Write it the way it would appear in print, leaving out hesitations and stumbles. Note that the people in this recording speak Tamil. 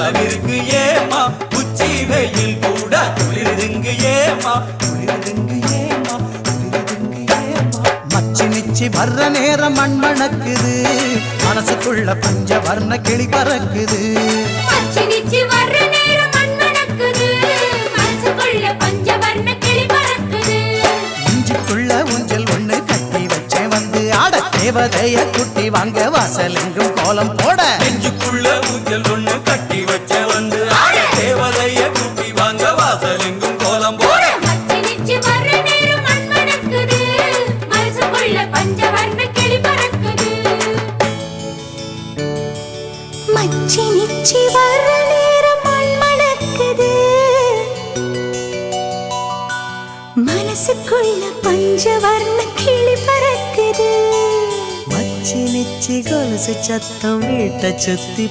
அளவிற்கு ஏமா உச்சி வெயில் கூட குளிருதுங்கு ஏமா குளிருதுங்கு ஏமா குளிருதுங்கு ஏமா மச்சி நிச்சி வர்ற நேரம் மண் மணக்குது மனசுக்குள்ள பஞ்ச வர்ண கிளி பறக்குது மச்சி நிச்சி வர்ற நேரம் மண் மணக்குது மனசுக்குள்ள பஞ்ச வர்ண கிளி பறக்குது இஞ்சிக்குள்ள ஊஞ்சல் ஒண்ணு கட்டி வச்சேன் வந்து ஆட தேவதைய குட்டி வாங்க வாசல் எங்கும் கோலம் போட நெஞ்சுக்குள்ள ஊஞ்சல் ஒண்ணு கட்டி வச்ச வந்து தேவதைய குட்டி வாங்க வாசல் எங்கும் கோலம் போட மச்சி நிச்சி வர்ற நேரம் மண் மணக்குது மனசுக்குள்ள பஞ்ச வர்ண கிளி பறக்குது மச்சி நிச்சி வர்ற நேரம் மண் மணக்குது மனசுக்குள்ள பஞ்ச வர்ண கிளி பறக்குது மச்சி நிச்சி கொலுசு சத்தம் வீட்டை சுத்தி